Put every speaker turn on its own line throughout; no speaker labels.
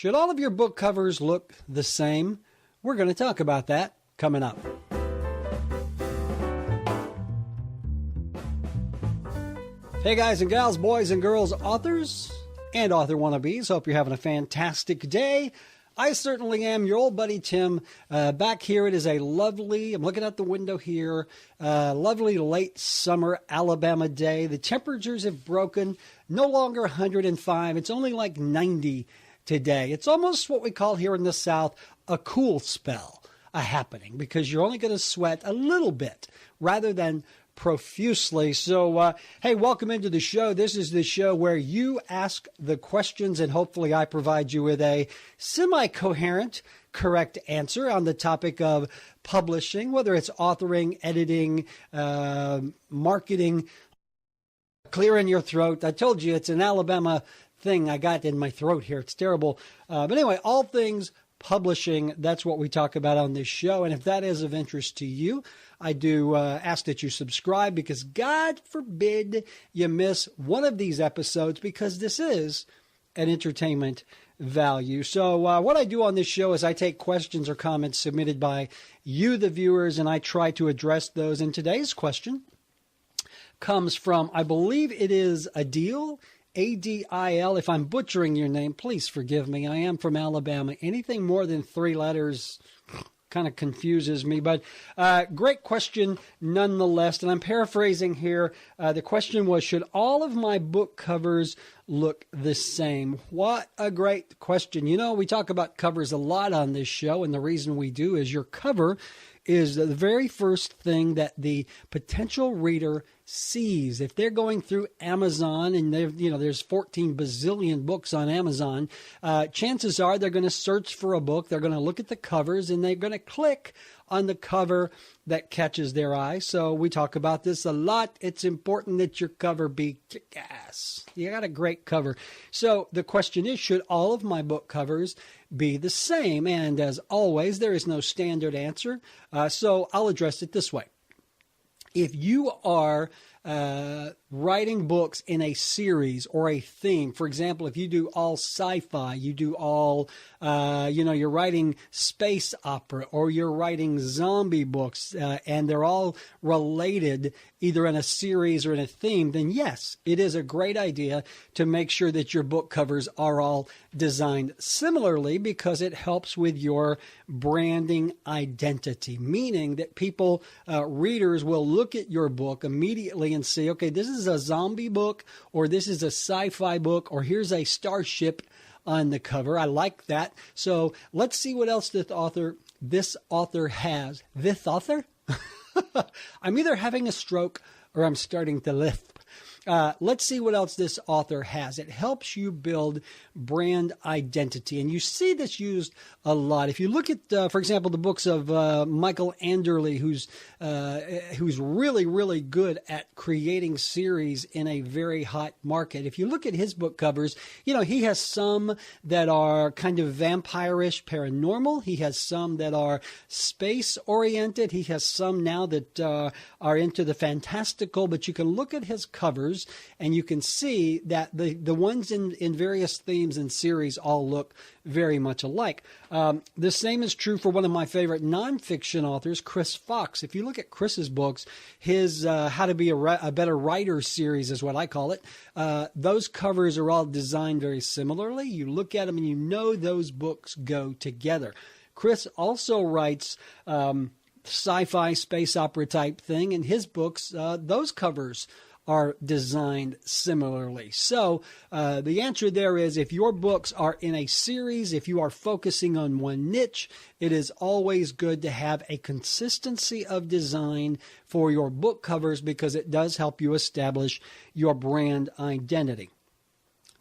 Should all of your book covers look the same? We're going to talk about that coming up. Hey guys and gals, boys and girls, authors and author wannabes. Hope you're having a fantastic day. I certainly am. Your old buddy Tim. Back here, it is a lovely, I'm looking out the window here, lovely late summer Alabama day. The temperatures have broken, no longer 105. It's only like 90 today. It's almost what we call here in the South a cool spell, a happening, because you're only going to sweat a little bit rather than profusely. So, hey, welcome into the show. This is the show where you ask the questions and hopefully I provide you with a semi-coherent, correct answer on the topic of publishing, whether it's authoring, editing, marketing, clearing your throat. I told you it's an Alabama thing I got in my throat here. It's terrible. But anyway, all things publishing, that's what we talk about on this show. And if that is of interest to you, I do ask that you subscribe, because God forbid you miss one of these episodes, because this is an entertainment value. So what I do on this show is I take questions or comments submitted by you, the viewers, and I try to address those. And today's question comes from, I believe it is Adil, Adil. If I'm butchering your name, please forgive me. I am from Alabama. Anything more than 3 letters kind of confuses me, but great question nonetheless. And I'm paraphrasing here. The question was, should all of my book covers look the same? What a great question. You know, we talk about covers a lot on this show, and the reason we do is your cover is the very first thing that the potential reader sees. If they're going through Amazon and there's 14 bazillion books on Amazon, chances are they're going to search for a book. They're going to look at the covers and they're going to click on the cover that catches their eye. So we talk about this a lot. It's important that your cover be kick-ass. You got a great cover. So the question is, should all of my book covers be the same? And as always, there is no standard answer. So I'll address it this way. If you are writing books in a series or a theme, for example, if you do all sci-fi, you do all, you're writing space opera, or you're writing zombie books, and they're all related either in a series or in a theme, then yes, it is a great idea to make sure that your book covers are all designed similarly, because it helps with your branding identity, meaning that people, readers will look at your book immediately and see, okay, this is a zombie book, or this is a sci-fi book, or here's a starship on the cover. I like that. So let's see what else this author has. This author? I'm either having a stroke or I'm starting to lisp. Let's see what else this author has. It helps you build brand identity. And you see this used a lot. If you look at, for example, the books of Michael Anderle, who's really, really good at creating series in a very hot market. If you look at his book covers, he has some that are kind of vampire-ish, paranormal. He has some that are space-oriented. He has some now that are into the fantastical. But you can look at his covers and you can see that the ones in various themes and series all look very much alike. The same is true for one of my favorite nonfiction authors, Chris Fox. If you look at Chris's books, his How to Be a Better Writer series is what I call it. Those covers are all designed very similarly. You look at them and you know those books go together. Chris also writes sci-fi space opera type thing, and his books, those covers are designed similarly. So the answer there is, if your books are in a series, if you are focusing on one niche, it is always good to have a consistency of design for your book covers, because it does help you establish your brand identity.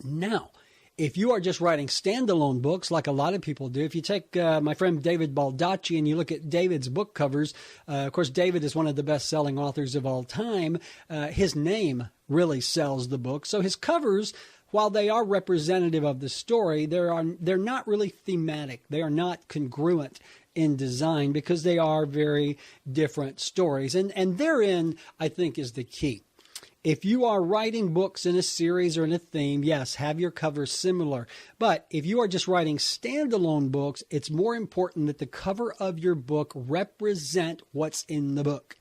Now, if you are just writing standalone books, like a lot of people do, if you take my friend David Baldacci and you look at David's book covers, of course, David is one of the best-selling authors of all time. His name really sells the book. So his covers, while they are representative of the story, they're not really thematic. They are not congruent in design, because they are very different stories. And therein, I think, is the key. If you are writing books in a series or in a theme, yes, have your cover similar. But if you are just writing standalone books, it's more important that the cover of your book represent what's in the book.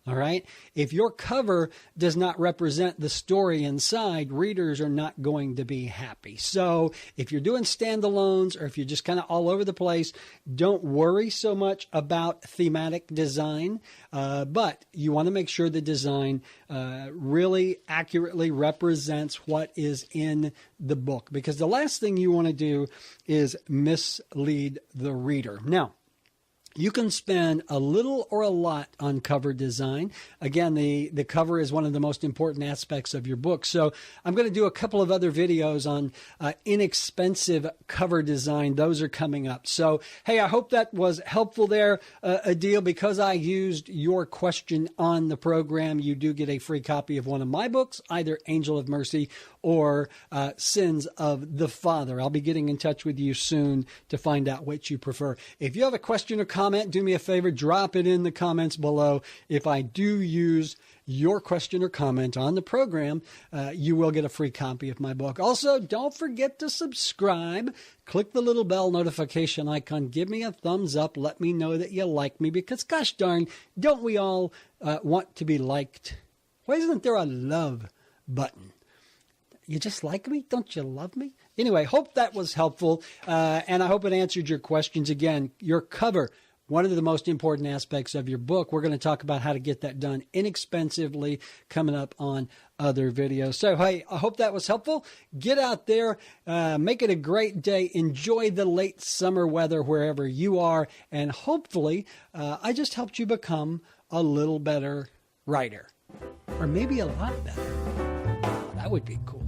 All right. If your cover does not represent the story inside, readers are not going to be happy. So if you're doing standalones or if you're just kind of all over the place, don't worry so much about thematic design. But you want to make sure the design really accurately represents what is in the book, because the last thing you want to do is mislead the reader. Now, you can spend a little or a lot on cover design. Again, the cover is one of the most important aspects of your book. So I'm going to do a couple of other videos on inexpensive cover design. Those are coming up. So, hey, I hope that was helpful there, Adil. Because I used your question on the program, you do get a free copy of one of my books, either Angel of Mercy or Sins of the Father. I'll be getting in touch with you soon to find out which you prefer. If you have a question or comment, do me a favor, drop it in the comments below. If I do use your question or comment on the program, you will get a free copy of my book. Also, don't forget to subscribe. Click the little bell notification icon. Give me a thumbs up. Let me know that you like me, because gosh darn, don't we all want to be liked? Why isn't there a love button? You just like me? Don't you love me? Anyway, hope that was helpful, and I hope it answered your questions. Again, your cover, one of the most important aspects of your book. We're going to talk about how to get that done inexpensively coming up on other videos. So, hey, I hope that was helpful. Get out there, make it a great day. Enjoy the late summer weather wherever you are, and hopefully I just helped you become a little better writer, or maybe a lot better. That would be cool.